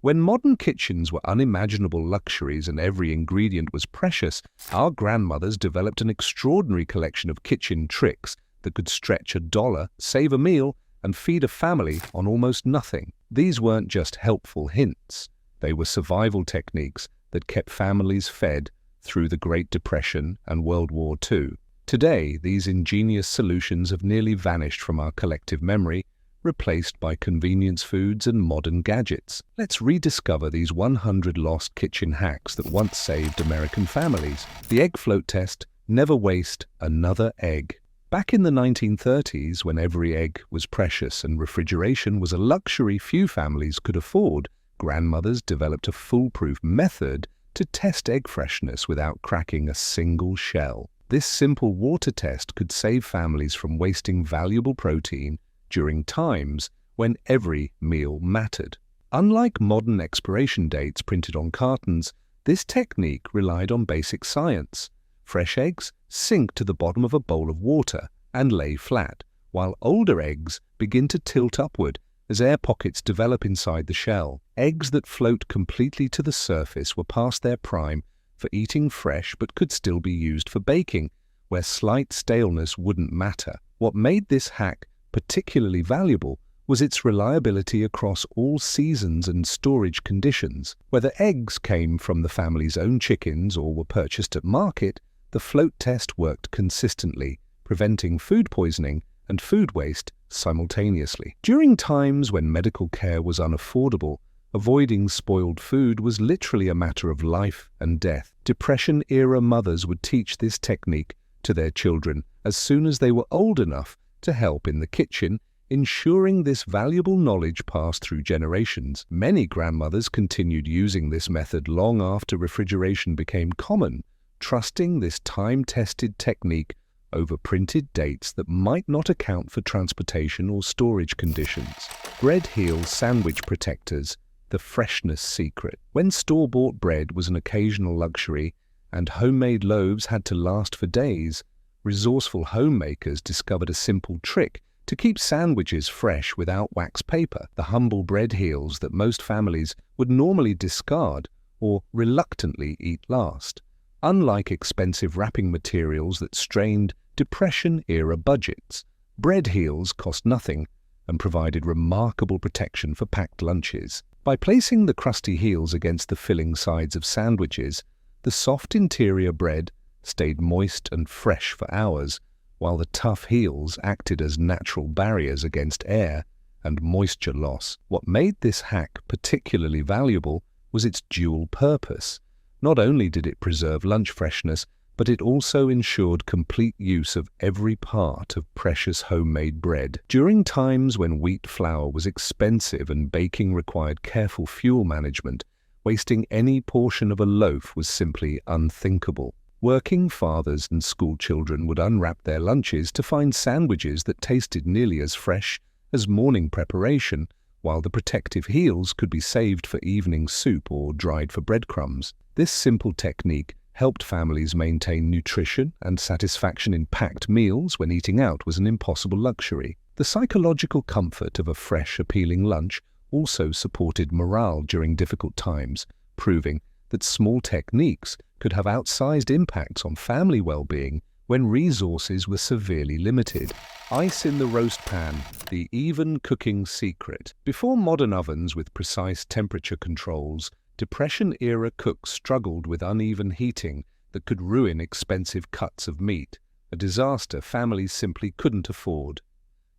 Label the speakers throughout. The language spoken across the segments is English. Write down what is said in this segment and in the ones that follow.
Speaker 1: When modern kitchens were unimaginable luxuries and every ingredient was precious, our grandmothers developed an extraordinary collection of kitchen tricks that could stretch $1, save a meal, and feed a family on almost nothing. These weren't just helpful hints. They were survival techniques that kept families fed through the Great Depression and World War II. Today, these ingenious solutions have nearly vanished from our collective memory, replaced by convenience foods and modern gadgets. Let's rediscover these 100 lost kitchen hacks that once saved American families. The egg float test: never waste another egg. Back in the 1930s, when every egg was precious and refrigeration was a luxury few families could afford, grandmothers developed a foolproof method to test egg freshness without cracking a single shell. This simple water test could save families from wasting valuable protein during times when every meal mattered. Unlike modern expiration dates printed on cartons, this technique relied on basic science. Fresh eggs sink to the bottom of a bowl of water and lay flat, while older eggs begin to tilt upward as air pockets develop inside the shell. Eggs that float completely to the surface were past their prime for eating fresh but could still be used for baking, where slight staleness wouldn't matter. What made this hack particularly valuable was its reliability across all seasons and storage conditions. Whether eggs came from the family's own chickens or were purchased at market, the float test worked consistently, preventing food poisoning and food waste simultaneously. During times when medical care was unaffordable, avoiding spoiled food was literally a matter of life and death. Depression-era mothers would teach this technique to their children as soon as they were old enough to help in the kitchen, ensuring this valuable knowledge passed through generations. Many grandmothers continued using this method long after refrigeration became common, trusting this time-tested technique over printed dates that might not account for transportation or storage conditions. Bread heel sandwich protectors: the freshness secret. When store-bought bread was an occasional luxury and homemade loaves had to last for days, resourceful homemakers discovered a simple trick to keep sandwiches fresh without wax paper. The humble bread heels that most families would normally discard or reluctantly eat last. Unlike expensive wrapping materials that strained Depression-era budgets, bread heels cost nothing and provided remarkable protection for packed lunches. By placing the crusty heels against the filling sides of sandwiches, the soft interior bread stayed moist and fresh for hours, while the tough heels acted as natural barriers against air and moisture loss. What made this hack particularly valuable was its dual purpose. Not only did it preserve lunch freshness, but it also ensured complete use of every part of precious homemade bread. During times when wheat flour was expensive and baking required careful fuel management, wasting any portion of a loaf was simply unthinkable. Working fathers and school children would unwrap their lunches to find sandwiches that tasted nearly as fresh as morning preparation, while the protective heels could be saved for evening soup or dried for breadcrumbs. This simple technique helped families maintain nutrition and satisfaction in packed meals when eating out was an impossible luxury. The psychological comfort of a fresh, appealing lunch also supported morale during difficult times, proving that small techniques could have outsized impacts on family well-being when resources were severely limited. Ice in the roast pan: the even cooking secret. Before modern ovens with precise temperature controls, Depression-era cooks struggled with uneven heating that could ruin expensive cuts of meat, a disaster families simply couldn't afford.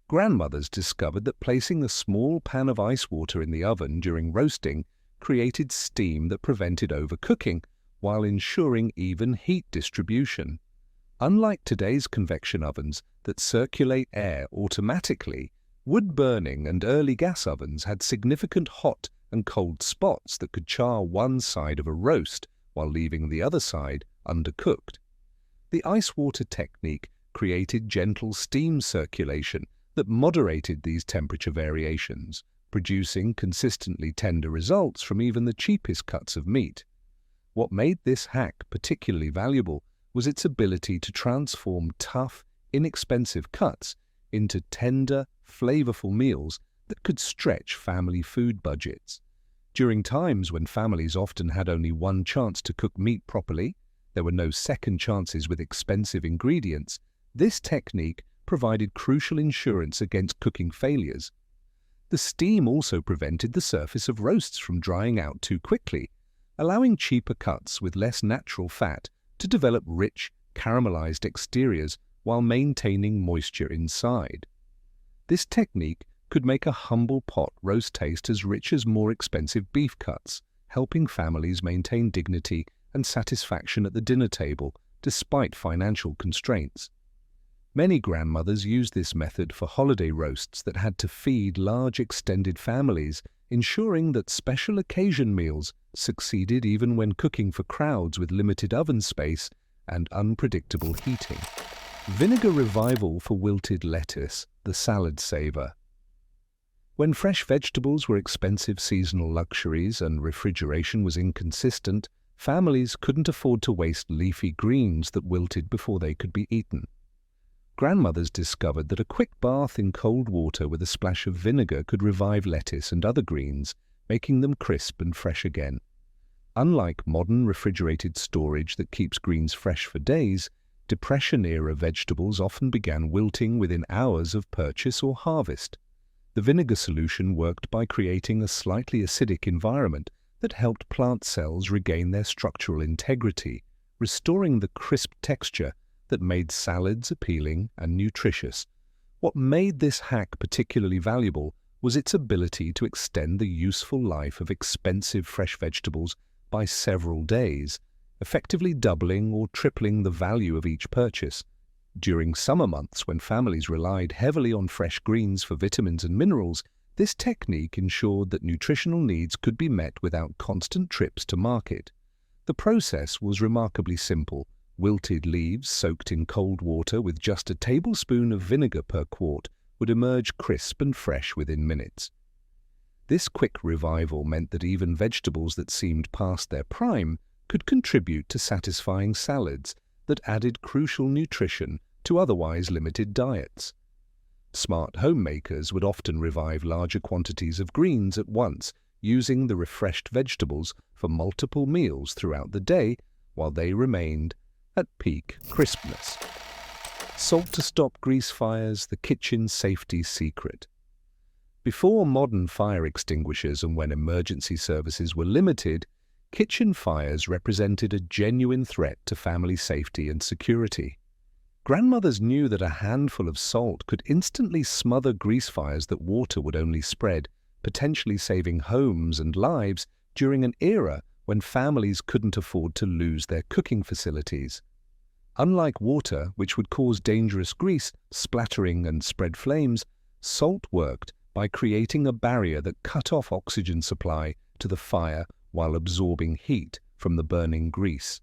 Speaker 1: Grandmothers discovered that placing a small pan of ice water in the oven during roasting created steam that prevented overcooking while ensuring even heat distribution. Unlike today's convection ovens that circulate air automatically, wood-burning and early gas ovens had significant hot and cold spots that could char one side of a roast while leaving the other side undercooked. The ice water technique created gentle steam circulation that moderated these temperature variations, producing consistently tender results from even the cheapest cuts of meat. What made this hack particularly valuable was its ability to transform tough, inexpensive cuts into tender, flavorful meals that could stretch family food budgets. During times when families often had only one chance to cook meat properly, there were no second chances with expensive ingredients, this technique provided crucial insurance against cooking failures. The steam also prevented the surface of roasts from drying out too quickly, allowing cheaper cuts with less natural fat to develop rich, caramelized exteriors while maintaining moisture inside. This technique could make a humble pot roast taste as rich as more expensive beef cuts, helping families maintain dignity and satisfaction at the dinner table despite financial constraints. Many grandmothers used this method for holiday roasts that had to feed large extended families, ensuring that special occasion meals succeeded even when cooking for crowds with limited oven space and unpredictable heating. Vinegar revival for wilted lettuce, the salad saver. When fresh vegetables were expensive seasonal luxuries and refrigeration was inconsistent, families couldn't afford to waste leafy greens that wilted before they could be eaten. Grandmothers discovered that a quick bath in cold water with a splash of vinegar could revive lettuce and other greens, making them crisp and fresh again. Unlike modern refrigerated storage that keeps greens fresh for days, Depression-era vegetables often began wilting within hours of purchase or harvest. The vinegar solution worked by creating a slightly acidic environment that helped plant cells regain their structural integrity, restoring the crisp texture that made salads appealing and nutritious. What made this hack particularly valuable was its ability to extend the useful life of expensive fresh vegetables by several days, effectively doubling or tripling the value of each purchase. During summer months, when families relied heavily on fresh greens for vitamins and minerals, this technique ensured that nutritional needs could be met without constant trips to market. The process was remarkably simple. Wilted leaves soaked in cold water with just a tablespoon of vinegar per quart would emerge crisp and fresh within minutes. This quick revival meant that even vegetables that seemed past their prime could contribute to satisfying salads that added crucial nutrition to otherwise limited diets. Smart homemakers would often revive larger quantities of greens at once, using the refreshed vegetables for multiple meals throughout the day while they remained at peak crispness. Salt to stop grease fires, the kitchen safety secret. Before modern fire extinguishers and when emergency services were limited, kitchen fires represented a genuine threat to family safety and security. Grandmothers knew that a handful of salt could instantly smother grease fires that water would only spread, potentially saving homes and lives during an era when families couldn't afford to lose their cooking facilities. Unlike water, which would cause dangerous grease, splattering and spread flames, salt worked by creating a barrier that cut off oxygen supply to the fire while absorbing heat from the burning grease.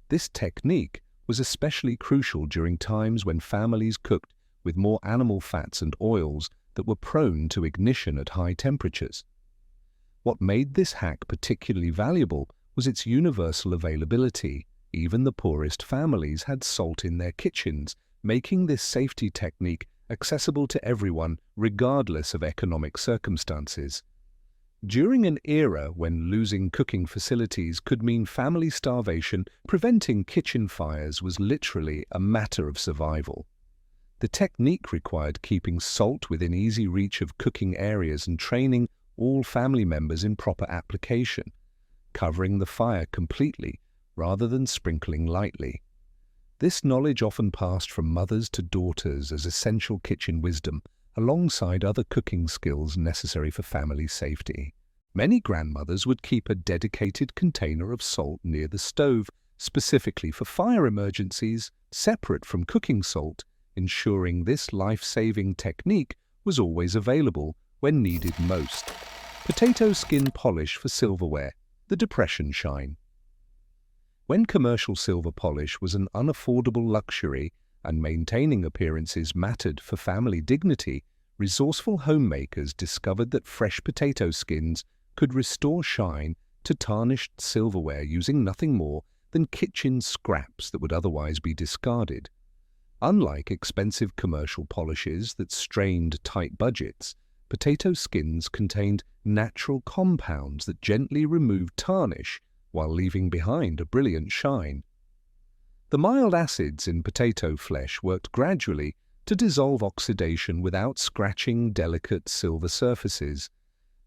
Speaker 1: This technique was especially crucial during times when families cooked with more animal fats and oils that were prone to ignition at high temperatures. What made this hack particularly valuable was its universal availability. Even the poorest families had salt in their kitchens, making this safety technique accessible to everyone regardless of economic circumstances. During an era when losing cooking facilities could mean family starvation, preventing kitchen fires was literally a matter of survival. The technique required keeping salt within easy reach of cooking areas and training all family members in proper application, covering the fire completely rather than sprinkling lightly. This knowledge often passed from mothers to daughters as essential kitchen wisdom, alongside other cooking skills necessary for family safety. Many grandmothers would keep a dedicated container of salt near the stove, specifically for fire emergencies, separate from cooking salt, ensuring this life-saving technique was always available when needed most. Potato skin polish for silverware, the Depression shine. When commercial silver polish was an unaffordable luxury and maintaining appearances mattered for family dignity, resourceful homemakers discovered that fresh potato skins could restore shine to tarnished silverware using nothing more than kitchen scraps that would otherwise be discarded. Unlike expensive commercial polishes that strained tight budgets, Potato skins contained natural compounds that gently removed tarnish while leaving behind a brilliant shine. The mild acids in potato flesh worked gradually to dissolve oxidation without scratching delicate silver surfaces,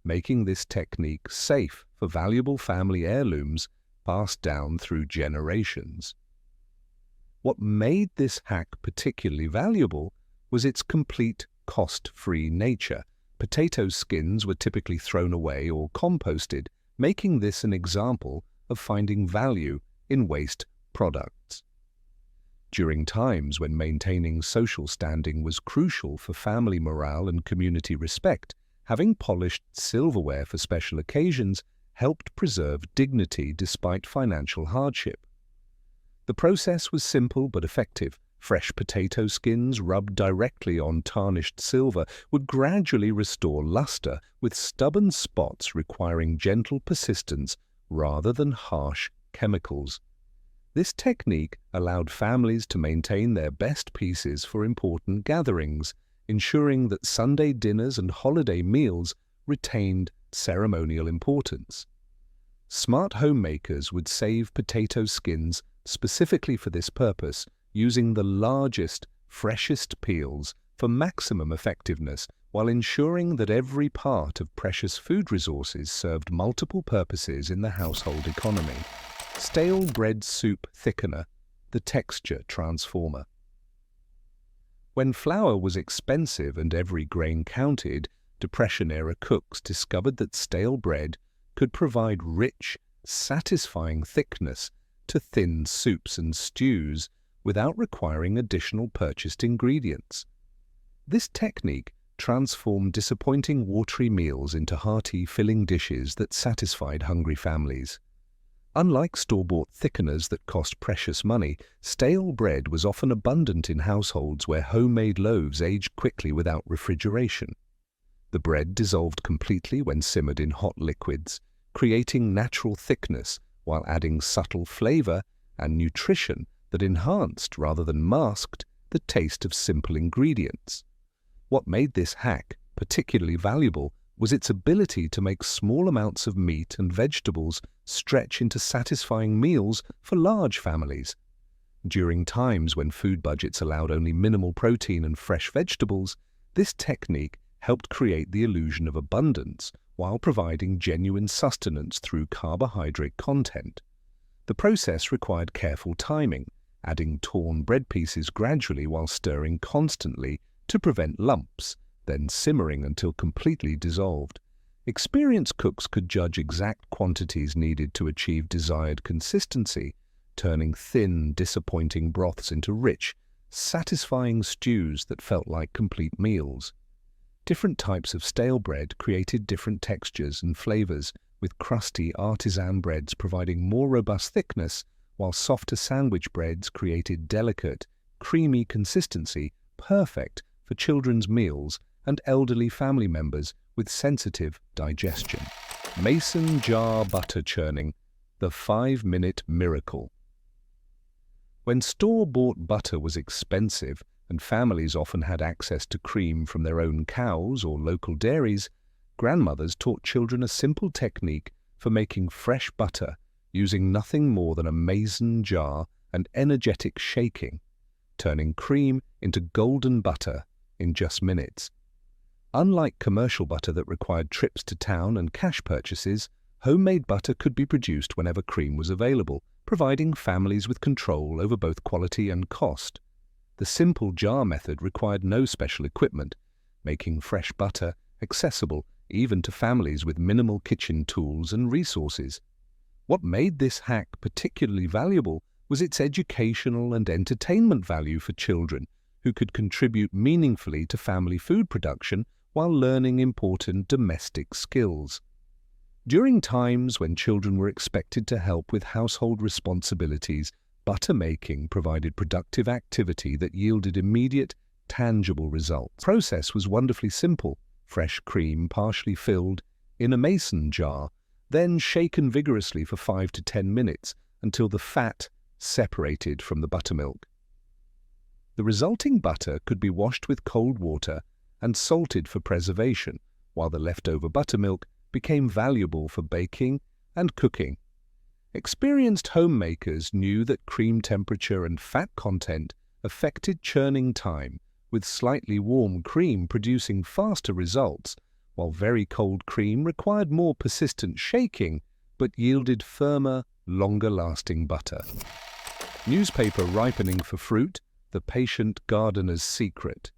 Speaker 1: making this technique safe for valuable family heirlooms passed down through generations. What made this hack particularly valuable was its complete cost-free nature. Potato skins were typically thrown away or composted, making this an example of finding value in waste products. During times when maintaining social standing was crucial for family morale and community respect, having polished silverware for special occasions helped preserve dignity despite financial hardship. The process was simple but effective. Fresh potato skins rubbed directly on tarnished silver would gradually restore luster, with stubborn spots requiring gentle persistence rather than harsh chemicals. This technique allowed families to maintain their best pieces for important gatherings, ensuring that Sunday dinners and holiday meals retained ceremonial importance. Smart homemakers would save potato skins specifically for this purpose, using the largest, freshest peels for maximum effectiveness while ensuring that every part of precious food resources served multiple purposes in the household economy. Stale bread soup thickener, the texture transformer. When flour was expensive and every grain counted, Depression-era cooks discovered that stale bread could provide rich, satisfying thickness to thin soups and stews without requiring additional purchased ingredients. This technique transformed disappointing watery meals into hearty, filling dishes that satisfied hungry families. Unlike store-bought thickeners that cost precious money, stale bread was often abundant in households where homemade loaves aged quickly without refrigeration. The bread dissolved completely when simmered in hot liquids, creating natural thickness while adding subtle flavor and nutrition that enhanced rather than masked the taste of simple ingredients. What made this hack particularly valuable was its ability to make small amounts of meat and vegetables stretch into satisfying meals for large families. During times when food budgets allowed only minimal protein and fresh vegetables, this technique helped create the illusion of abundance while providing genuine sustenance through carbohydrate content. The process required careful timing, adding torn bread pieces gradually while stirring constantly to prevent lumps, then simmering until completely dissolved. Experienced cooks could judge exact quantities needed to achieve desired consistency, turning thin, disappointing broths into rich, satisfying stews that felt like complete meals. Different types of stale bread created different textures and flavors, with crusty artisan breads providing more robust thickness, while softer sandwich breads created delicate, creamy consistency perfect for children's meals and elderly family members with sensitive digestion. Mason jar butter churning, the 5-minute miracle. When store-bought butter was expensive and families often had access to cream from their own cows or local dairies, grandmothers taught children a simple technique for making fresh butter using nothing more than a mason jar and energetic shaking, turning cream into golden butter in just minutes. Unlike commercial butter that required trips to town and cash purchases, homemade butter could be produced whenever cream was available, providing families with control over both quality and cost. The simple jar method required no special equipment, making fresh butter accessible even to families with minimal kitchen tools and resources. What made this hack particularly valuable was its educational and entertainment value for children, who could contribute meaningfully to family food production while learning important domestic skills. During times when children were expected to help with household responsibilities, butter making provided productive activity that yielded immediate, tangible results. The process was wonderfully simple: fresh cream partially filled in a mason jar, then shaken vigorously for 5 to 10 minutes until the fat separated from the buttermilk. The resulting butter could be washed with cold water and salted for preservation, while the leftover buttermilk became valuable for baking and cooking. Experienced homemakers knew that cream temperature and fat content affected churning time, with slightly warm cream producing faster results, while very cold cream required more persistent shaking but yielded firmer, longer-lasting butter. Newspaper ripening for fruit, the patient gardener's secret.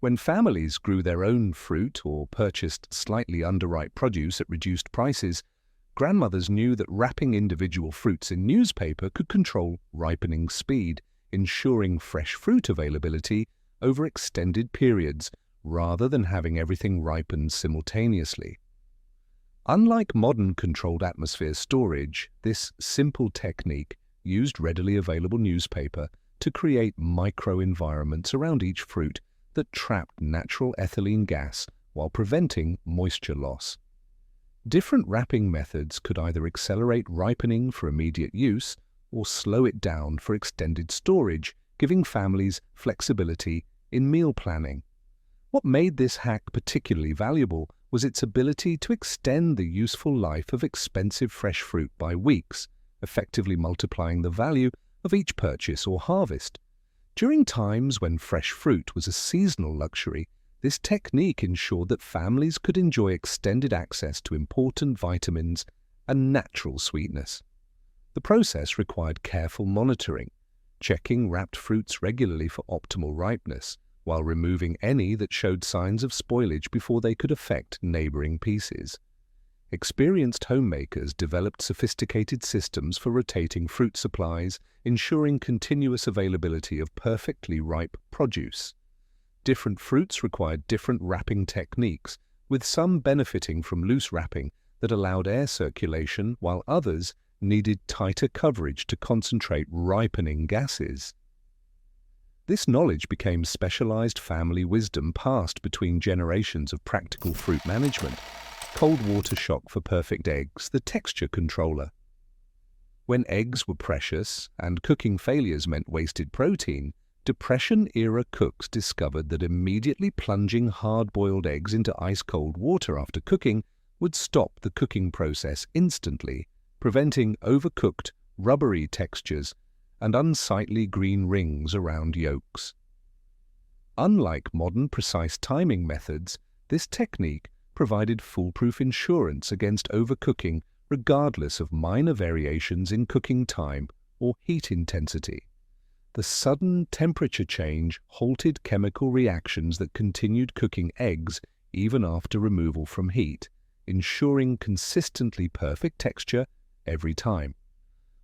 Speaker 1: When families grew their own fruit or purchased slightly underripe produce at reduced prices, grandmothers knew that wrapping individual fruits in newspaper could control ripening speed, ensuring fresh fruit availability over extended periods rather than having everything ripen simultaneously. Unlike modern controlled atmosphere storage, this simple technique used readily available newspaper to create microenvironments around each fruit that trapped natural ethylene gas while preventing moisture loss. Different wrapping methods could either accelerate ripening for immediate use or slow it down for extended storage, giving families flexibility in meal planning. What made this hack particularly valuable was its ability to extend the useful life of expensive fresh fruit by weeks, effectively multiplying the value of each purchase or harvest. During times when fresh fruit was a seasonal luxury, this technique ensured that families could enjoy extended access to important vitamins and natural sweetness. The process required careful monitoring, checking wrapped fruits regularly for optimal ripeness, while removing any that showed signs of spoilage before they could affect neighboring pieces. Experienced homemakers developed sophisticated systems for rotating fruit supplies, ensuring continuous availability of perfectly ripe produce. Different fruits required different wrapping techniques, with some benefiting from loose wrapping that allowed air circulation, while others needed tighter coverage to concentrate ripening gases. This knowledge became specialized family wisdom passed between generations of practical fruit management. Cold water shock for perfect eggs, the texture controller. When eggs were precious and cooking failures meant wasted protein, Depression-era cooks discovered that immediately plunging hard-boiled eggs into ice-cold water after cooking would stop the cooking process instantly, preventing overcooked, rubbery textures and unsightly green rings around yolks. Unlike modern precise timing methods, this technique provided foolproof insurance against overcooking regardless of minor variations in cooking time or heat intensity. The sudden temperature change halted chemical reactions that continued cooking eggs even after removal from heat, ensuring consistently perfect texture every time.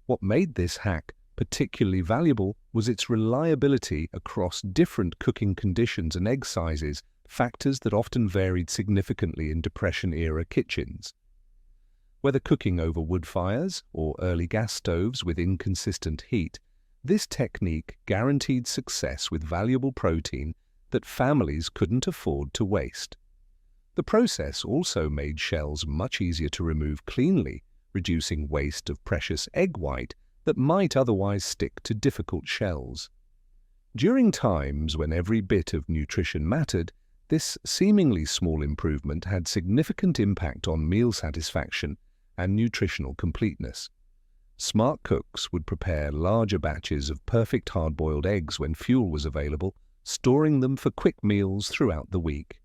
Speaker 1: What made this hack particularly valuable was its reliability across different cooking conditions and egg sizes, factors that often varied significantly in Depression-era kitchens. Whether cooking over wood fires or early gas stoves with inconsistent heat, this technique guaranteed success with valuable protein that families couldn't afford to waste. The process also made shells much easier to remove cleanly, reducing waste of precious egg white that might otherwise stick to difficult shells. During times when every bit of nutrition mattered, this seemingly small improvement had significant impact on meal satisfaction and nutritional completeness. Smart cooks would prepare larger batches of perfect hard-boiled eggs when fuel was available, storing them for quick meals throughout the week.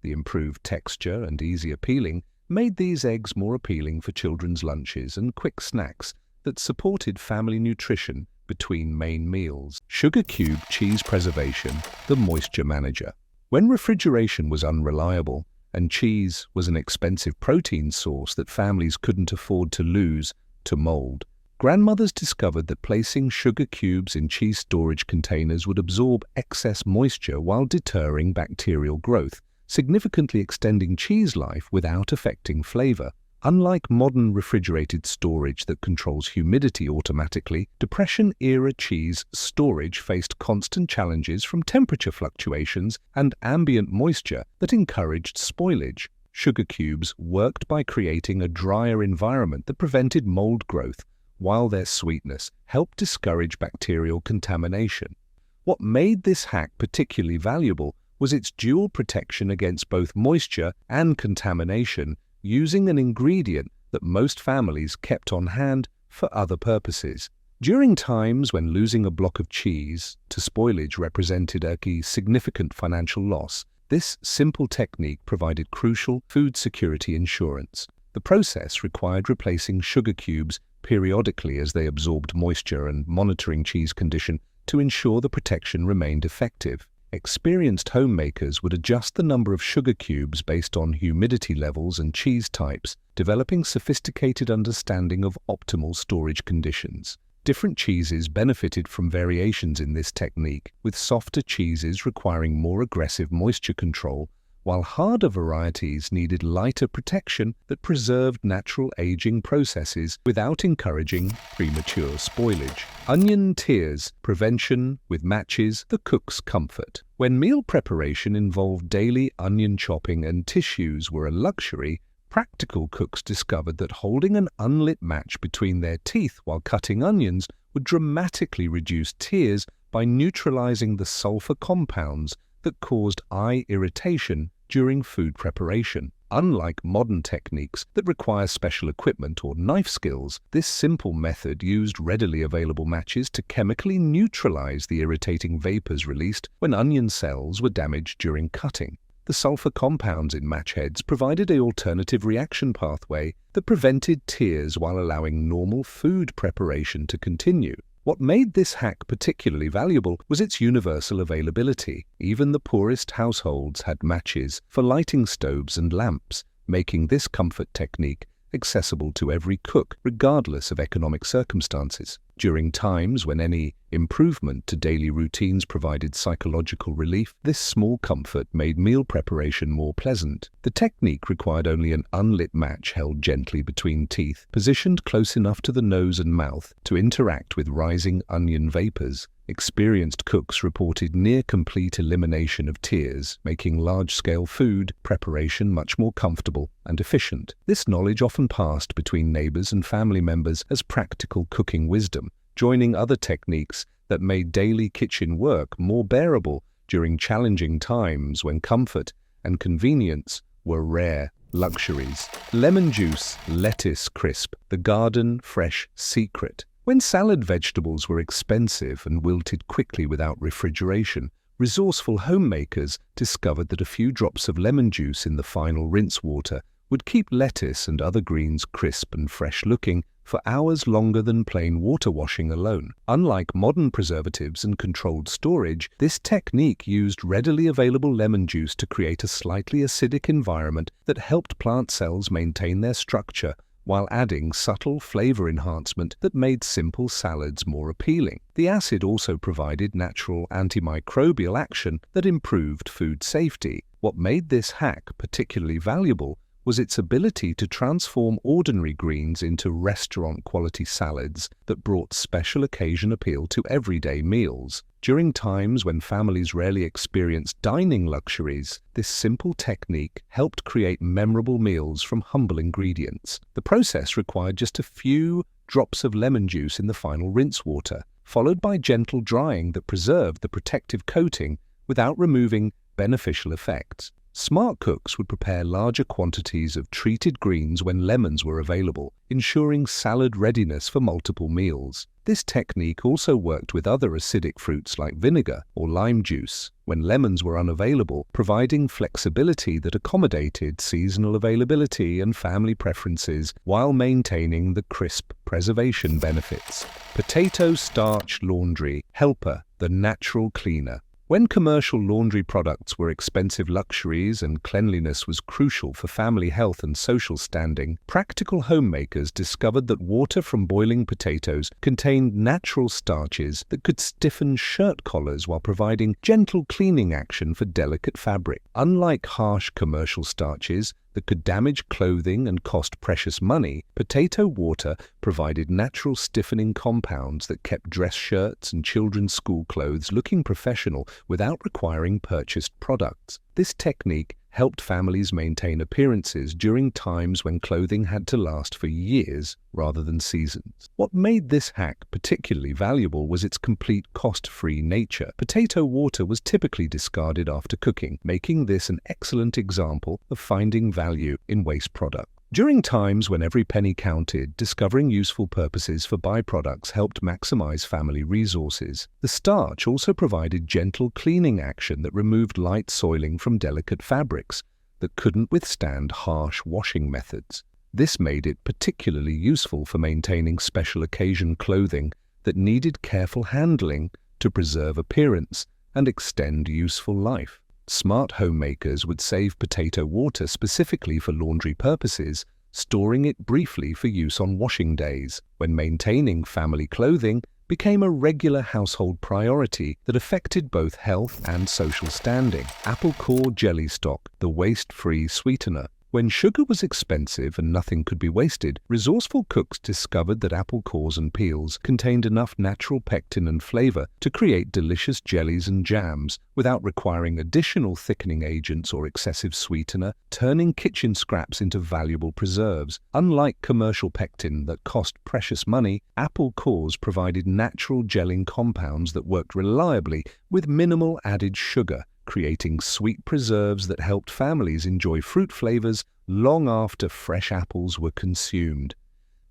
Speaker 1: The improved texture and easier peeling made these eggs more appealing for children's lunches and quick snacks that supported family nutrition between main meals. Sugar cube cheese preservation, the moisture manager. When refrigeration was unreliable and cheese was an expensive protein source that families couldn't afford to lose to mold, grandmothers discovered that placing sugar cubes in cheese storage containers would absorb excess moisture while deterring bacterial growth, significantly extending cheese life without affecting flavor. Unlike modern refrigerated storage that controls humidity automatically, Depression-era cheese storage faced constant challenges from temperature fluctuations and ambient moisture that encouraged spoilage. Sugar cubes worked by creating a drier environment that prevented mold growth, while their sweetness helped discourage bacterial contamination. What made this hack particularly valuable was its dual protection against both moisture and contamination, using an ingredient that most families kept on hand for other purposes. During times when losing a block of cheese to spoilage represented a significant financial loss, this simple technique provided crucial food security insurance. The process required replacing sugar cubes periodically as they absorbed moisture and monitoring cheese condition to ensure the protection remained effective. Experienced homemakers would adjust the number of sugar cubes based on humidity levels and cheese types, developing sophisticated understanding of optimal storage conditions. Different cheeses benefited from variations in this technique, with softer cheeses requiring more aggressive moisture control, while harder varieties needed lighter protection that preserved natural aging processes without encouraging premature spoilage. Onion tiers, prevention with matches, the cook's comfort. When meal preparation involved daily onion chopping and tissues were a luxury, practical cooks discovered that holding an unlit match between their teeth while cutting onions would dramatically reduce tears by neutralizing the sulfur compounds that caused eye irritation during food preparation. Unlike modern techniques that require special equipment or knife skills, this simple method used readily available matches to chemically neutralize the irritating vapors released when onion cells were damaged during cutting. The sulfur compounds in match heads provided an alternative reaction pathway that prevented tears while allowing normal food preparation to continue. What made this hack particularly valuable was its universal availability. Even the poorest households had matches for lighting stoves and lamps, making this comfort technique accessible to every cook, regardless of economic circumstances. During times when any improvement to daily routines provided psychological relief, this small comfort made meal preparation more pleasant. The technique required only an unlit match held gently between teeth, positioned close enough to the nose and mouth to interact with rising onion vapors. Experienced cooks reported near-complete elimination of tears, making large-scale food preparation much more comfortable and efficient. This knowledge often passed between neighbors and family members as practical cooking wisdom, joining other techniques that made daily kitchen work more bearable during challenging times when comfort and convenience were rare luxuries. Lemon juice, lettuce crisp, the garden fresh secret. When salad vegetables were expensive and wilted quickly without refrigeration, resourceful homemakers discovered that a few drops of lemon juice in the final rinse water would keep lettuce and other greens crisp and fresh-looking for hours longer than plain water washing alone. Unlike modern preservatives and controlled storage, this technique used readily available lemon juice to create a slightly acidic environment that helped plant cells maintain their structure while adding subtle flavor enhancement that made simple salads more appealing. The acid also provided natural antimicrobial action that improved food safety. What made this hack particularly valuable was its ability to transform ordinary greens into restaurant-quality salads that brought special occasion appeal to everyday meals. During times when families rarely experienced dining luxuries, this simple technique helped create memorable meals from humble ingredients. The process required just a few drops of lemon juice in the final rinse water, followed by gentle drying that preserved the protective coating without removing beneficial effects. Smart cooks would prepare larger quantities of treated greens when lemons were available, ensuring salad readiness for multiple meals. This technique also worked with other acidic fruits like vinegar or lime juice when lemons were unavailable, providing flexibility that accommodated seasonal availability and family preferences while maintaining the crisp preservation benefits. Potato starch laundry helper, the natural cleaner. When commercial laundry products were expensive luxuries and cleanliness was crucial for family health and social standing, practical homemakers discovered that water from boiling potatoes contained natural starches that could stiffen shirt collars while providing gentle cleaning action for delicate fabric. Unlike harsh commercial starches that could damage clothing and cost precious money, potato water provided natural stiffening compounds that kept dress shirts and children's school clothes looking professional without requiring purchased products. This technique helped families maintain appearances during times when clothing had to last for years rather than seasons. What made this hack particularly valuable was its complete cost-free nature. Potato water was typically discarded after cooking, making this an excellent example of finding value in waste products. During times when every penny counted, discovering useful purposes for byproducts helped maximize family resources. The starch also provided gentle cleaning action that removed light soiling from delicate fabrics that couldn't withstand harsh washing methods. This made it particularly useful for maintaining special occasion clothing that needed careful handling to preserve appearance and extend useful life. Smart homemakers would save potato water specifically for laundry purposes, storing it briefly for use on washing days, when maintaining family clothing became a regular household priority that affected both health and social standing. Apple core jelly stock, the waste-free sweetener. When sugar was expensive and nothing could be wasted, resourceful cooks discovered that apple cores and peels contained enough natural pectin and flavor to create delicious jellies and jams without requiring additional thickening agents or excessive sweetener, turning kitchen scraps into valuable preserves. Unlike commercial pectin that cost precious money, apple cores provided natural gelling compounds that worked reliably with minimal added sugar, creating sweet preserves that helped families enjoy fruit flavors long after fresh apples were consumed.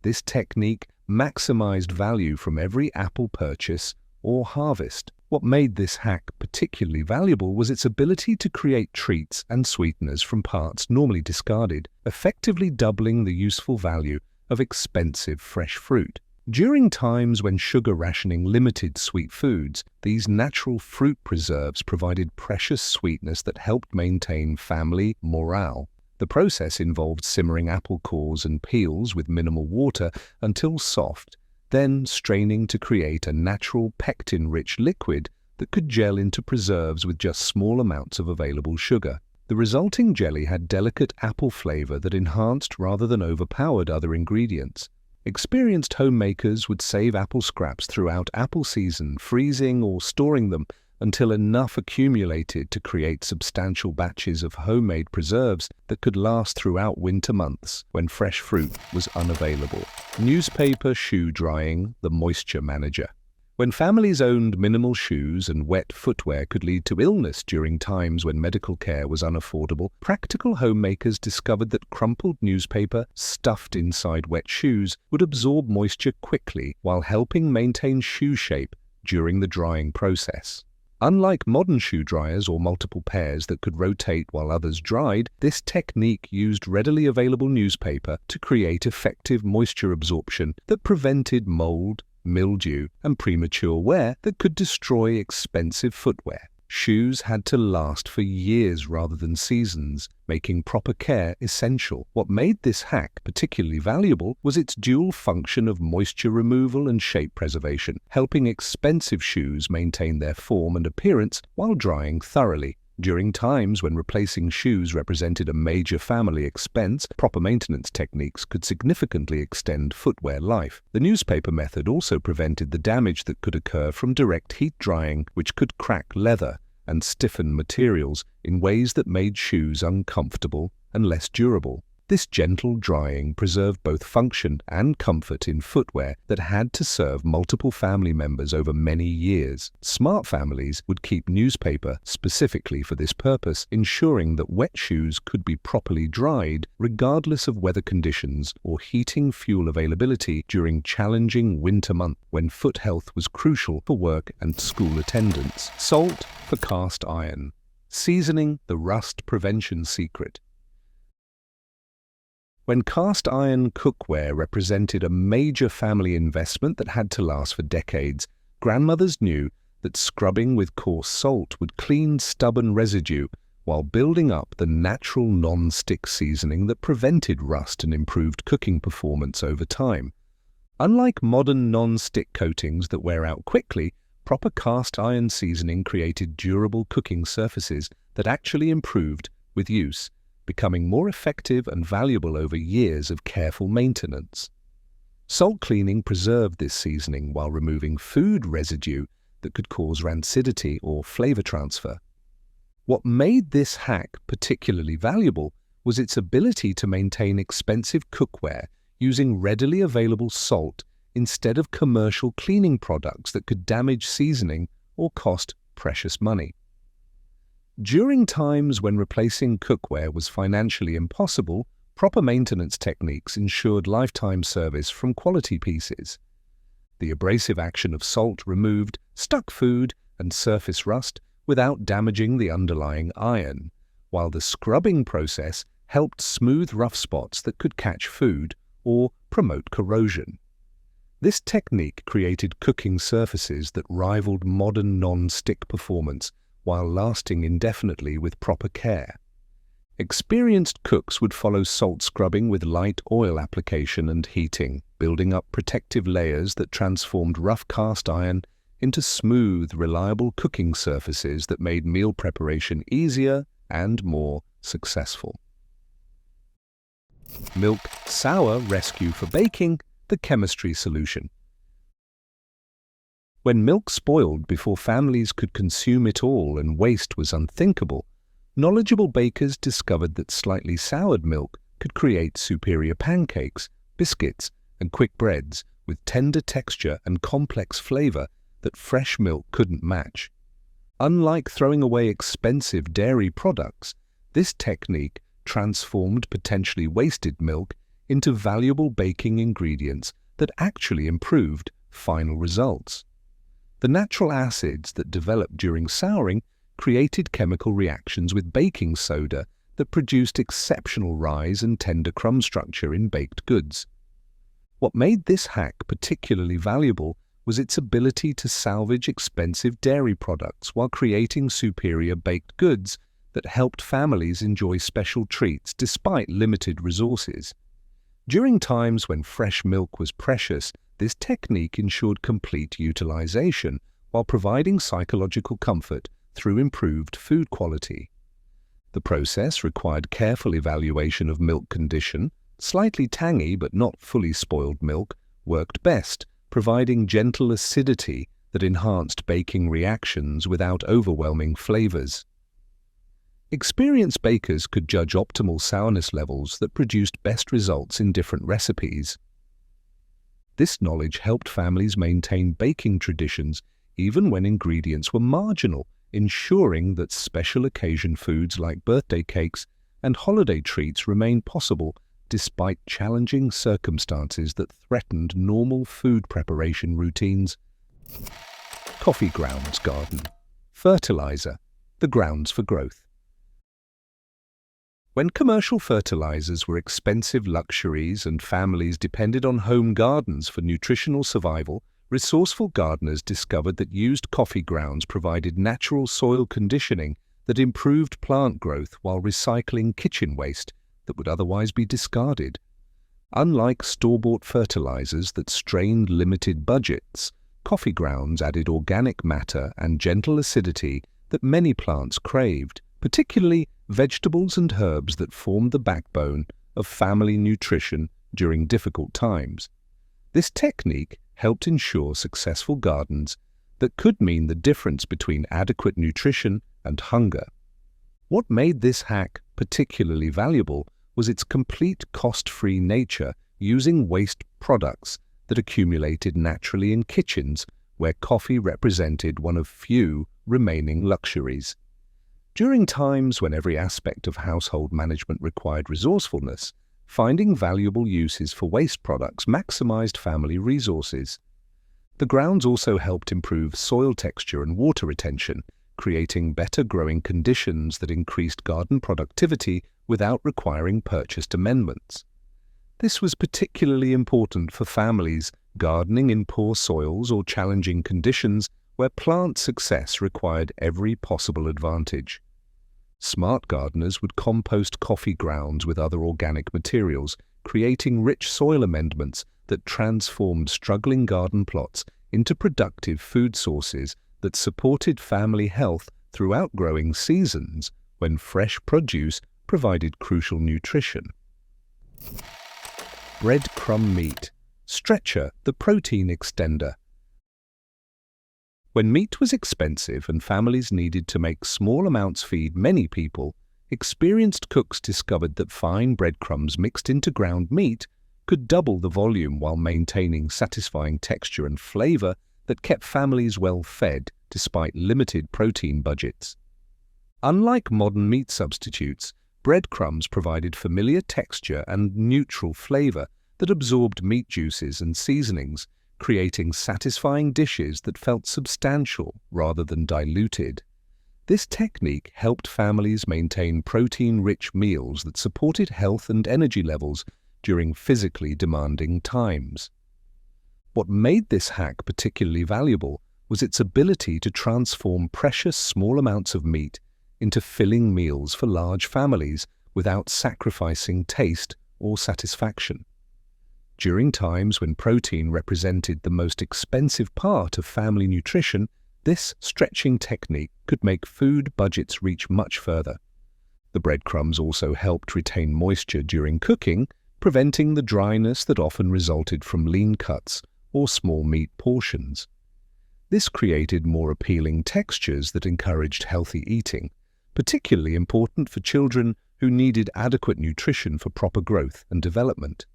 Speaker 1: This technique maximized value from every apple purchase or harvest. What made this hack particularly valuable was its ability to create treats and sweeteners from parts normally discarded, effectively doubling the useful value of expensive fresh fruit. During times when sugar rationing limited sweet foods, these natural fruit preserves provided precious sweetness that helped maintain family morale. The process involved simmering apple cores and peels with minimal water until soft, then straining to create a natural pectin-rich liquid that could gel into preserves with just small amounts of available sugar. The resulting jelly had delicate apple flavor that enhanced rather than overpowered other ingredients. Experienced homemakers would save apple scraps throughout apple season, freezing or storing them until enough accumulated to create substantial batches of homemade preserves that could last throughout winter months when fresh fruit was unavailable. Newspaper shoe drying, the moisture manager. When families owned minimal shoes and wet footwear could lead to illness during times when medical care was unaffordable, practical homemakers discovered that crumpled newspaper stuffed inside wet shoes would absorb moisture quickly while helping maintain shoe shape during the drying process. Unlike modern shoe dryers or multiple pairs that could rotate while others dried, this technique used readily available newspaper to create effective moisture absorption that prevented mold, mildew, and premature wear that could destroy expensive footwear. Shoes had to last for years rather than seasons, making proper care essential. What made this hack particularly valuable was its dual function of moisture removal and shape preservation, helping expensive shoes maintain their form and appearance while drying thoroughly. During times when replacing shoes represented a major family expense, proper maintenance techniques could significantly extend footwear life. The newspaper method also prevented the damage that could occur from direct heat drying, which could crack leather and stiffen materials in ways that made shoes uncomfortable and less durable. This gentle drying preserved both function and comfort in footwear that had to serve multiple family members over many years. Smart families would keep newspaper specifically for this purpose, ensuring that wet shoes could be properly dried regardless of weather conditions or heating fuel availability during challenging winter months when foot health was crucial for work and school attendance. Salt for cast iron. Seasoning, the rust prevention secret. When cast iron cookware represented a major family investment that had to last for decades, grandmothers knew that scrubbing with coarse salt would clean stubborn residue while building up the natural non-stick seasoning that prevented rust and improved cooking performance over time. Unlike modern non-stick coatings that wear out quickly, proper cast iron seasoning created durable cooking surfaces that actually improved with use, becoming more effective and valuable over years of careful maintenance. Salt cleaning preserved this seasoning while removing food residue that could cause rancidity or flavor transfer. What made this hack particularly valuable was its ability to maintain expensive cookware using readily available salt instead of commercial cleaning products that could damage seasoning or cost precious money. During times when replacing cookware was financially impossible, proper maintenance techniques ensured lifetime service from quality pieces. The abrasive action of salt removed stuck food and surface rust without damaging the underlying iron, while the scrubbing process helped smooth rough spots that could catch food or promote corrosion. This technique created cooking surfaces that rivaled modern non-stick performance while lasting indefinitely with proper care. Experienced cooks would follow salt scrubbing with light oil application and heating, building up protective layers that transformed rough cast iron into smooth, reliable cooking surfaces that made meal preparation easier and more successful. Milk sour rescue for baking, the chemistry solution. When milk spoiled before families could consume it all and waste was unthinkable, knowledgeable bakers discovered that slightly soured milk could create superior pancakes, biscuits, and quick breads with tender texture and complex flavor that fresh milk couldn't match. Unlike throwing away expensive dairy products, this technique transformed potentially wasted milk into valuable baking ingredients that actually improved final results. The natural acids that developed during souring created chemical reactions with baking soda that produced exceptional rise and tender crumb structure in baked goods. What made this hack particularly valuable was its ability to salvage expensive dairy products while creating superior baked goods that helped families enjoy special treats despite limited resources. During times when fresh milk was precious, this technique ensured complete utilization while providing psychological comfort through improved food quality. The process required careful evaluation of milk condition. Slightly tangy but not fully spoiled milk worked best, providing gentle acidity that enhanced baking reactions without overwhelming flavors. Experienced bakers could judge optimal sourness levels that produced best results in different recipes. This knowledge helped families maintain baking traditions even when ingredients were marginal, ensuring that special occasion foods like birthday cakes and holiday treats remained possible despite challenging circumstances that threatened normal food preparation routines. Coffee grounds garden. Fertilizer, the grounds for growth. When commercial fertilizers were expensive luxuries and families depended on home gardens for nutritional survival, resourceful gardeners discovered that used coffee grounds provided natural soil conditioning that improved plant growth while recycling kitchen waste that would otherwise be discarded. Unlike store-bought fertilizers that strained limited budgets, coffee grounds added organic matter and gentle acidity that many plants craved, particularly vegetables and herbs that formed the backbone of family nutrition during difficult times. This technique helped ensure successful gardens that could mean the difference between adequate nutrition and hunger. What made this hack particularly valuable was its complete cost-free nature, using waste products that accumulated naturally in kitchens where coffee represented one of few remaining luxuries. During times when every aspect of household management required resourcefulness, finding valuable uses for waste products maximized family resources. The grounds also helped improve soil texture and water retention, creating better growing conditions that increased garden productivity without requiring purchased amendments. This was particularly important for families gardening in poor soils or challenging conditions where plant success required every possible advantage. Smart gardeners would compost coffee grounds with other organic materials, creating rich soil amendments that transformed struggling garden plots into productive food sources that supported family health throughout growing seasons when fresh produce provided crucial nutrition. Breadcrumb meat. Stretcher, the protein extender. When meat was expensive and families needed to make small amounts feed many people, experienced cooks discovered that fine breadcrumbs mixed into ground meat could double the volume while maintaining satisfying texture and flavor that kept families well fed despite limited protein budgets. Unlike modern meat substitutes, breadcrumbs provided familiar texture and neutral flavor that absorbed meat juices and seasonings, creating satisfying dishes that felt substantial rather than diluted. This technique helped families maintain protein-rich meals that supported health and energy levels during physically demanding times. What made this hack particularly valuable was its ability to transform precious small amounts of meat into filling meals for large families without sacrificing taste or satisfaction. During times when protein represented the most expensive part of family nutrition, this stretching technique could make food budgets reach much further. The breadcrumbs also helped retain moisture during cooking, preventing the dryness that often resulted from lean cuts or small meat portions. This created more appealing textures that encouraged healthy eating, particularly important for children who needed adequate nutrition for proper growth and development.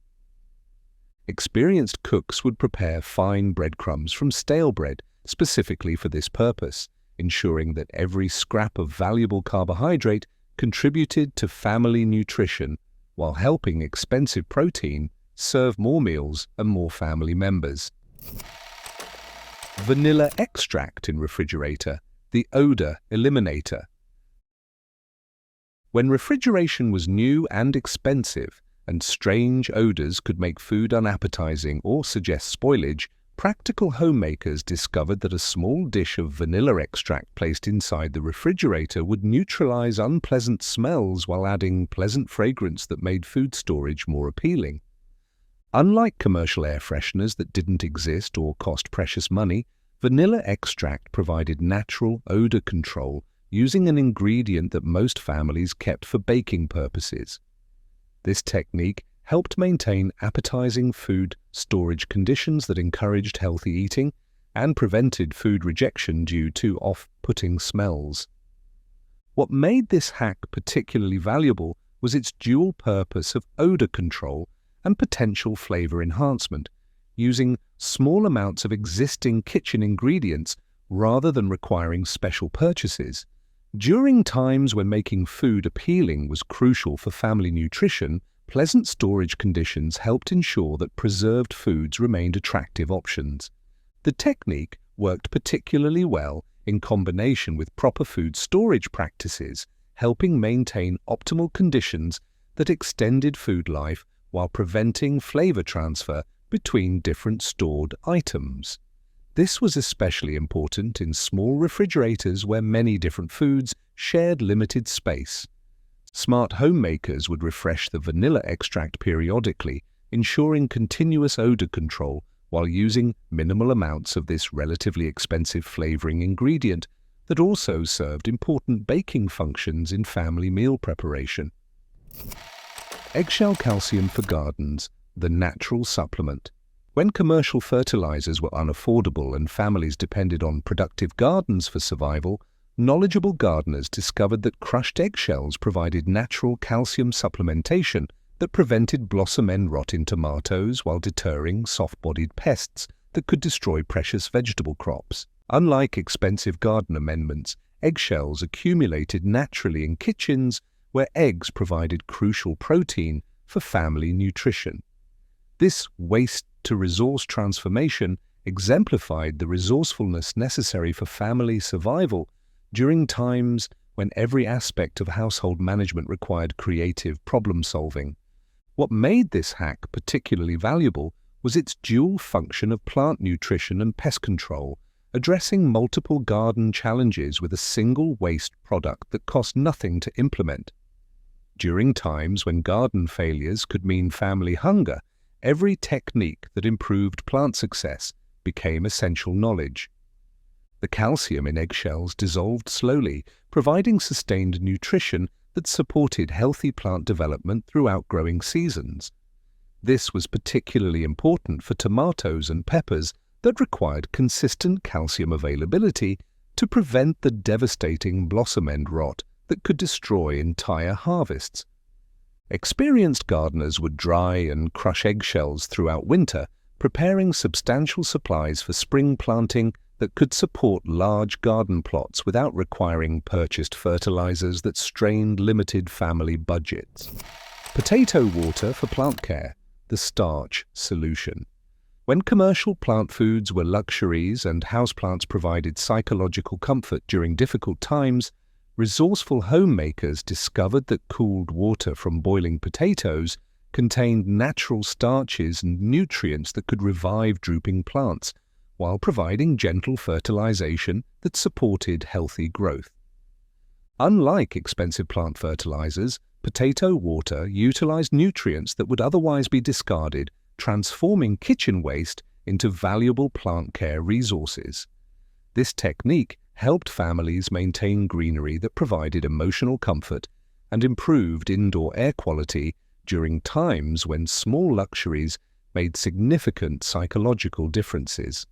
Speaker 1: Experienced cooks would prepare fine breadcrumbs from stale bread specifically for this purpose, ensuring that every scrap of valuable carbohydrate contributed to family nutrition while helping expensive protein serve more meals and more family members. Vanilla extract in refrigerator, the odor eliminator. When refrigeration was new and expensive, and strange odors could make food unappetizing or suggest spoilage, practical homemakers discovered that a small dish of vanilla extract placed inside the refrigerator would neutralize unpleasant smells while adding pleasant fragrance that made food storage more appealing. Unlike commercial air fresheners that didn't exist or cost precious money, vanilla extract provided natural odor control using an ingredient that most families kept for baking purposes. This technique helped maintain appetizing food storage conditions that encouraged healthy eating and prevented food rejection due to off-putting smells. What made this hack particularly valuable was its dual purpose of odor control and potential flavor enhancement, using small amounts of existing kitchen ingredients rather than requiring special purchases. During times when making food appealing was crucial for family nutrition, pleasant storage conditions helped ensure that preserved foods remained attractive options. The technique worked particularly well in combination with proper food storage practices, helping maintain optimal conditions that extended food life while preventing flavor transfer between different stored items. This was especially important in small refrigerators where many different foods shared limited space. Smart homemakers would refresh the vanilla extract periodically, ensuring continuous odor control while using minimal amounts of this relatively expensive flavoring ingredient that also served important baking functions in family meal preparation. Eggshell calcium for gardens, the natural supplement. When commercial fertilizers were unaffordable and families depended on productive gardens for survival, knowledgeable gardeners discovered that crushed eggshells provided natural calcium supplementation that prevented blossom end rot in tomatoes while deterring soft-bodied pests that could destroy precious vegetable crops. Unlike expensive garden amendments, eggshells accumulated naturally in kitchens where eggs provided crucial protein for family nutrition. This waste-to-resource transformation exemplified the resourcefulness necessary for family survival during times when every aspect of household management required creative problem-solving. What made this hack particularly valuable was its dual function of plant nutrition and pest control, addressing multiple garden challenges with a single waste product that cost nothing to implement. During times when garden failures could mean family hunger, every technique that improved plant success became essential knowledge. The calcium in eggshells dissolved slowly, providing sustained nutrition that supported healthy plant development throughout growing seasons. This was particularly important for tomatoes and peppers that required consistent calcium availability to prevent the devastating blossom end rot that could destroy entire harvests. Experienced gardeners would dry and crush eggshells throughout winter, preparing substantial supplies for spring planting that could support large garden plots without requiring purchased fertilizers that strained limited family budgets. Potato water for plant care, the starch solution. When commercial plant foods were luxuries and houseplants provided psychological comfort during difficult times, resourceful homemakers discovered that cooled water from boiling potatoes contained natural starches and nutrients that could revive drooping plants, while providing gentle fertilization that supported healthy growth. Unlike expensive plant fertilizers, potato water utilized nutrients that would otherwise be discarded, transforming kitchen waste into valuable plant care resources. This technique helped families maintain greenery that provided emotional comfort and improved indoor air quality during times when small luxuries made significant psychological differences.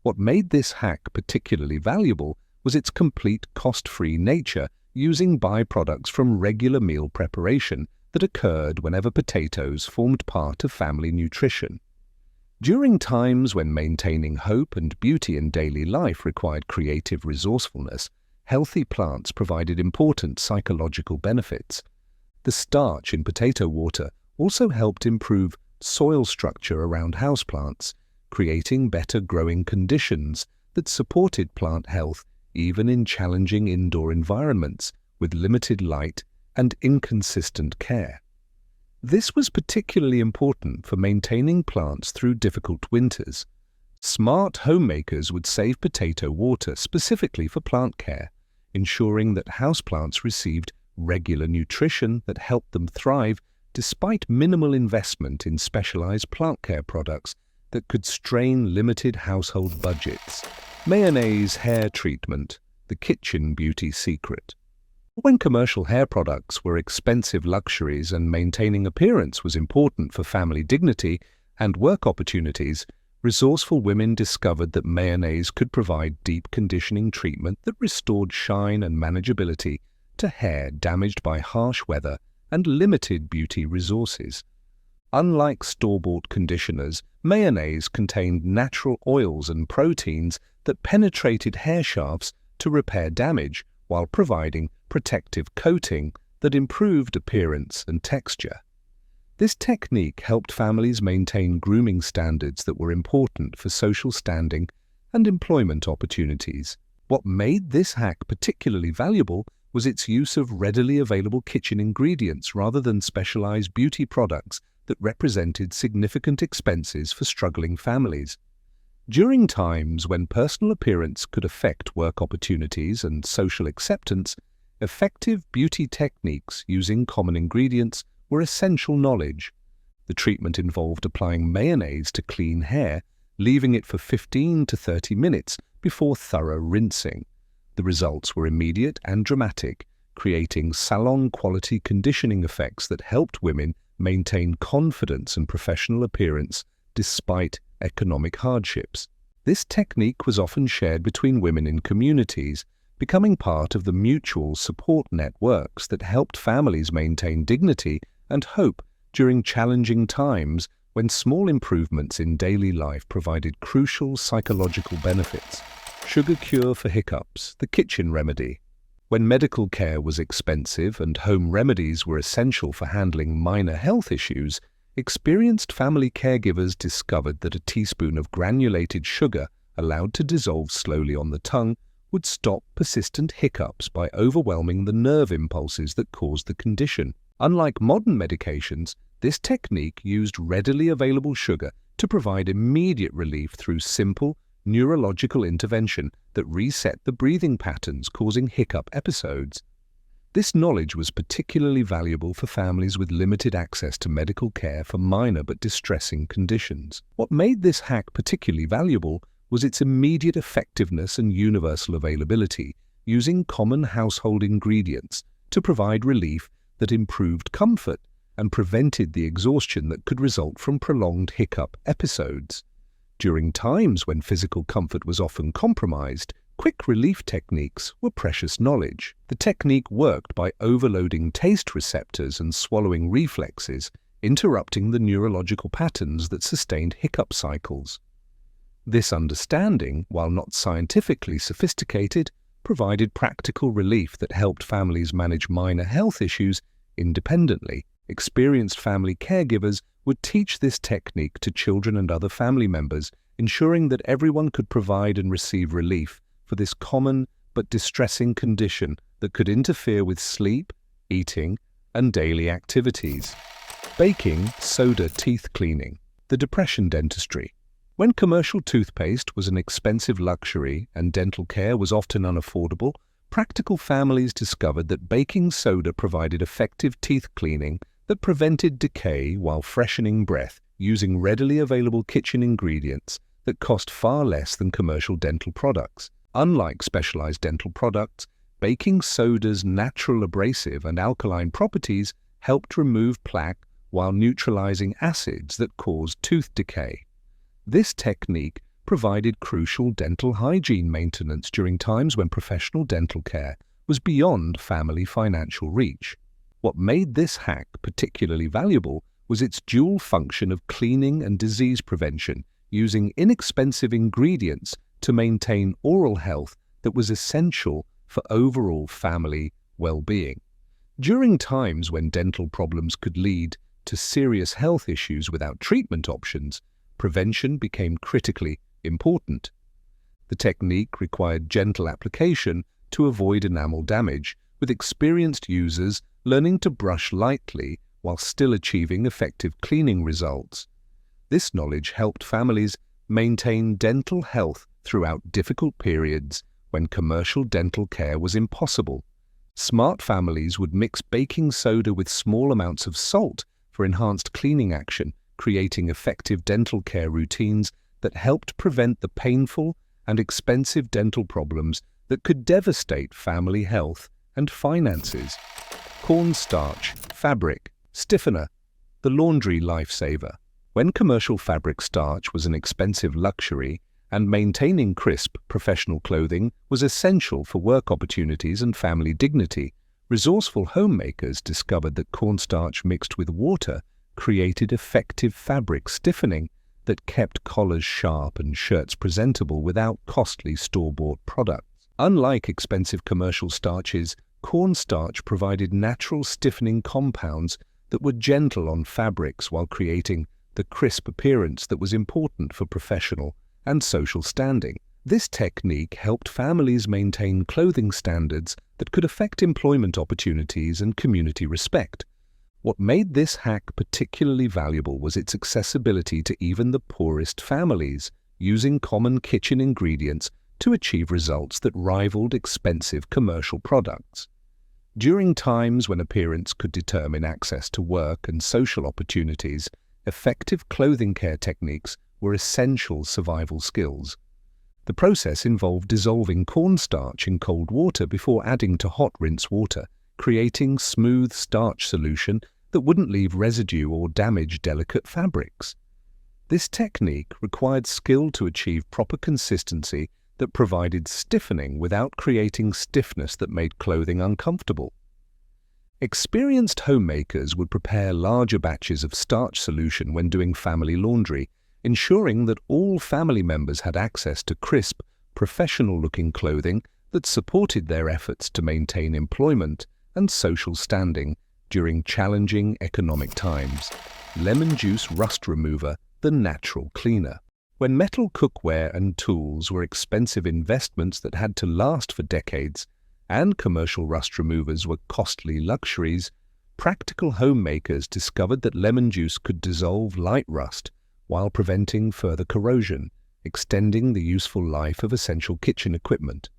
Speaker 1: What made this hack particularly valuable was its complete cost-free nature, using byproducts from regular meal preparation that occurred whenever potatoes formed part of family nutrition. During times when maintaining hope and beauty in daily life required creative resourcefulness, healthy plants provided important psychological benefits. The starch in potato water also helped improve soil structure around houseplants, creating better growing conditions that supported plant health even in challenging indoor environments with limited light and inconsistent care. This was particularly important for maintaining plants through difficult winters. Smart homemakers would save potato water specifically for plant care, ensuring that houseplants received regular nutrition that helped them thrive despite minimal investment in specialized plant care products that could strain limited household budgets. Mayonnaise hair treatment, the kitchen beauty secret. When commercial hair products were expensive luxuries and maintaining appearance was important for family dignity and work opportunities, resourceful women discovered that mayonnaise could provide deep conditioning treatment that restored shine and manageability to hair damaged by harsh weather and limited beauty resources. Unlike store-bought conditioners, mayonnaise contained natural oils and proteins that penetrated hair shafts to repair damage while providing protective coating that improved appearance and texture. This technique helped families maintain grooming standards that were important for social standing and employment opportunities. What made this hack particularly valuable was its use of readily available kitchen ingredients rather than specialized beauty products that represented significant expenses for struggling families. During times when personal appearance could affect work opportunities and social acceptance, effective beauty techniques using common ingredients were essential knowledge. The treatment involved applying mayonnaise to clean hair, leaving it for 15 to 30 minutes before thorough rinsing. The results were immediate and dramatic, creating salon-quality conditioning effects that helped women maintain confidence and professional appearance despite economic hardships. This technique was often shared between women in communities, becoming part of the mutual support networks that helped families maintain dignity and hope during challenging times when small improvements in daily life provided crucial psychological benefits. Sugar cure for hiccups, the kitchen remedy. When medical care was expensive and home remedies were essential for handling minor health issues, experienced family caregivers discovered that a teaspoon of granulated sugar allowed to dissolve slowly on the tongue would stop persistent hiccups by overwhelming the nerve impulses that caused the condition. Unlike modern medications, this technique used readily available sugar to provide immediate relief through simple, neurological intervention that reset the breathing patterns causing hiccup episodes. This knowledge was particularly valuable for families with limited access to medical care for minor but distressing conditions. What made this hack particularly valuable was its immediate effectiveness and universal availability, using common household ingredients to provide relief that improved comfort and prevented the exhaustion that could result from prolonged hiccup episodes. During times when physical comfort was often compromised, quick relief techniques were precious knowledge. The technique worked by overloading taste receptors and swallowing reflexes, interrupting the neurological patterns that sustained hiccup cycles. This understanding, while not scientifically sophisticated, provided practical relief that helped families manage minor health issues independently. Experienced family caregivers would teach this technique to children and other family members, ensuring that everyone could provide and receive relief for this common but distressing condition that could interfere with sleep, eating, and daily activities. Baking soda teeth cleaning. The depression dentistry. When commercial toothpaste was an expensive luxury and dental care was often unaffordable, practical families discovered that baking soda provided effective teeth cleaning that prevented decay while freshening breath using readily available kitchen ingredients that cost far less than commercial dental products. Unlike specialized dental products, baking soda's natural abrasive and alkaline properties helped remove plaque while neutralizing acids that caused tooth decay. This technique provided crucial dental hygiene maintenance during times when professional dental care was beyond family financial reach. What made this hack particularly valuable was its dual function of cleaning and disease prevention, using inexpensive ingredients to maintain oral health that was essential for overall family well-being. During times when dental problems could lead to serious health issues without treatment options, prevention became critically important. The technique required gentle application to avoid enamel damage, with experienced users learning to brush lightly while still achieving effective cleaning results. This knowledge helped families maintain dental health throughout difficult periods when commercial dental care was impossible. Smart families would mix baking soda with small amounts of salt for enhanced cleaning action, creating effective dental care routines that helped prevent the painful and expensive dental problems that could devastate family health and finances. Cornstarch, fabric, stiffener, the laundry lifesaver. When commercial fabric starch was an expensive luxury and maintaining crisp professional clothing was essential for work opportunities and family dignity, resourceful homemakers discovered that cornstarch mixed with water created effective fabric stiffening that kept collars sharp and shirts presentable without costly store-bought products. Unlike expensive commercial starches, cornstarch provided natural stiffening compounds that were gentle on fabrics while creating the crisp appearance that was important for professional and social standing. This technique helped families maintain clothing standards that could affect employment opportunities and community respect. What made this hack particularly valuable was its accessibility to even the poorest families, using common kitchen ingredients to achieve results that rivaled expensive commercial products. During times when appearance could determine access to work and social opportunities, effective clothing care techniques were essential survival skills. The process involved dissolving cornstarch in cold water before adding to hot rinse water, creating smooth starch solution that wouldn't leave residue or damage delicate fabrics. This technique required skill to achieve proper consistency that provided stiffening without creating stiffness that made clothing uncomfortable. Experienced homemakers would prepare larger batches of starch solution when doing family laundry, ensuring that all family members had access to crisp, professional-looking clothing that supported their efforts to maintain employment and social standing during challenging economic times. Lemon juice rust remover, the natural cleaner. When metal cookware and tools were expensive investments that had to last for decades, and commercial rust removers were costly luxuries, practical homemakers discovered that lemon juice could dissolve light rust while preventing further corrosion, extending the useful life of essential kitchen equipment.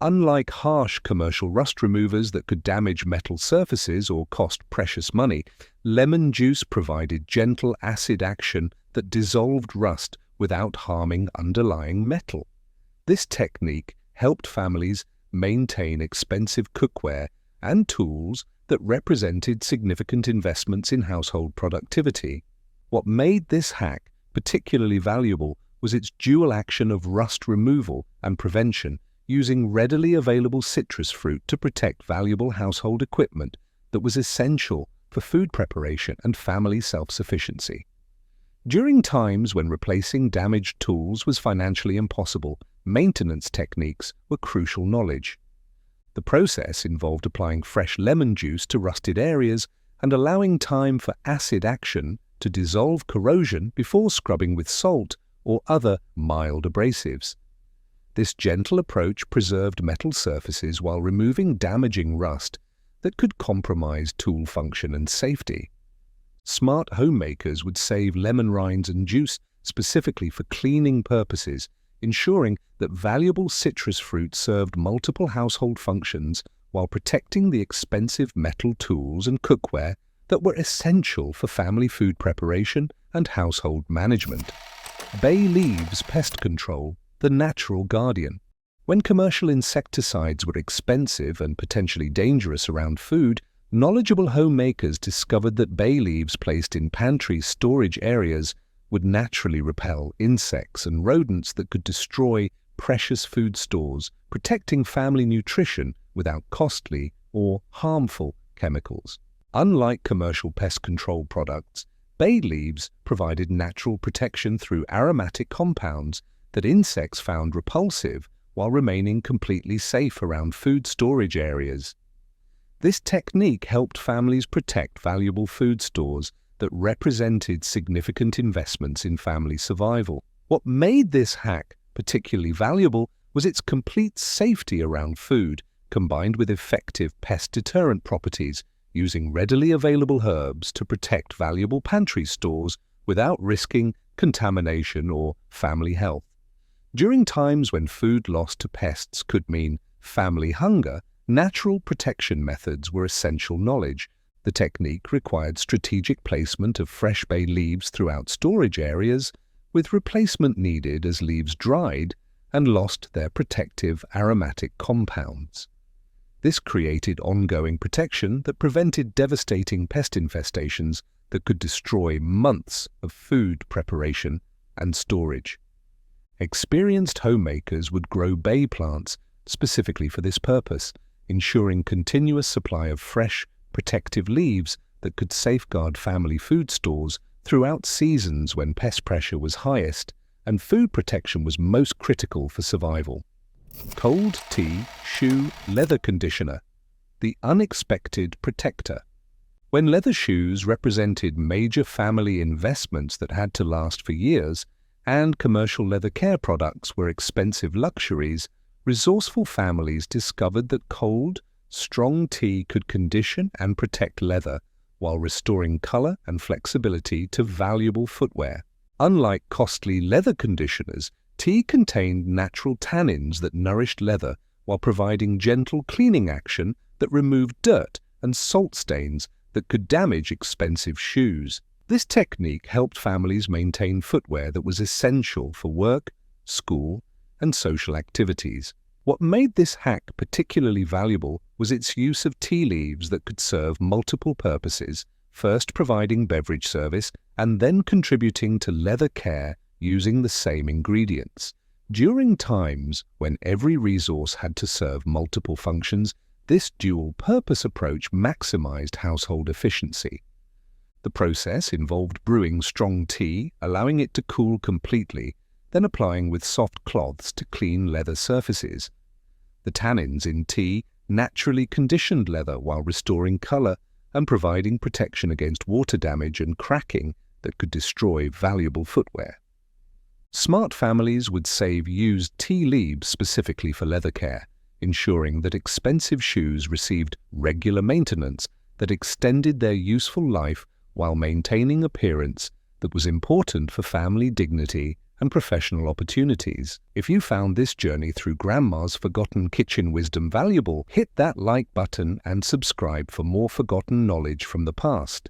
Speaker 1: Unlike harsh commercial rust removers that could damage metal surfaces or cost precious money, lemon juice provided gentle acid action that dissolved rust without harming underlying metal. This technique helped families maintain expensive cookware and tools that represented significant investments in household productivity. What made this hack particularly valuable was its dual action of rust removal and prevention, using readily available citrus fruit to protect valuable household equipment that was essential for food preparation and family self-sufficiency. During times when replacing damaged tools was financially impossible, maintenance techniques were crucial knowledge. The process involved applying fresh lemon juice to rusted areas and allowing time for acid action to dissolve corrosion before scrubbing with salt or other mild abrasives. This gentle approach preserved metal surfaces while removing damaging rust that could compromise tool function and safety. Smart homemakers would save lemon rinds and juice specifically for cleaning purposes, ensuring that valuable citrus fruit served multiple household functions while protecting the expensive metal tools and cookware that were essential for family food preparation and household management. Bay leaves pest control, the natural guardian. When commercial insecticides were expensive and potentially dangerous around food, knowledgeable homemakers discovered that bay leaves placed in pantry storage areas would naturally repel insects and rodents that could destroy precious food stores, protecting family nutrition without costly or harmful chemicals. Unlike commercial pest control products, bay leaves provided natural protection through aromatic compounds that insects found repulsive while remaining completely safe around food storage areas. This technique helped families protect valuable food stores that represented significant investments in family survival. What made this hack particularly valuable was its complete safety around food, combined with effective pest deterrent properties, using readily available herbs to protect valuable pantry stores without risking contamination or family health. During times when food lost to pests could mean family hunger, natural protection methods were essential knowledge. The technique required strategic placement of fresh bay leaves throughout storage areas, with replacement needed as leaves dried and lost their protective aromatic compounds. This created ongoing protection that prevented devastating pest infestations that could destroy months of food preparation and storage. Experienced homemakers would grow bay plants specifically for this purpose, ensuring continuous supply of fresh, protective leaves that could safeguard family food stores throughout seasons when pest pressure was highest and food protection was most critical for survival. Cold tea, shoe, leather conditioner, the unexpected protector. When leather shoes represented major family investments that had to last for years, and commercial leather care products were expensive luxuries, resourceful families discovered that cold, strong tea could condition and protect leather while restoring color and flexibility to valuable footwear. Unlike costly leather conditioners, tea contained natural tannins that nourished leather while providing gentle cleaning action that removed dirt and salt stains that could damage expensive shoes. This technique helped families maintain footwear that was essential for work, school, and social activities. What made this hack particularly valuable was its use of tea leaves that could serve multiple purposes, first providing beverage service and then contributing to leather care using the same ingredients. During times when every resource had to serve multiple functions, this dual-purpose approach maximized household efficiency. The process involved brewing strong tea, allowing it to cool completely, then applying with soft cloths to clean leather surfaces. The tannins in tea naturally conditioned leather while restoring color and providing protection against water damage and cracking that could destroy valuable footwear. Smart families would save used tea leaves specifically for leather care, ensuring that expensive shoes received regular maintenance that extended their useful life while maintaining appearance that was important for family dignity and professional opportunities. If you found this journey through Grandma's forgotten kitchen wisdom valuable, hit that like button and subscribe for more forgotten knowledge from the past.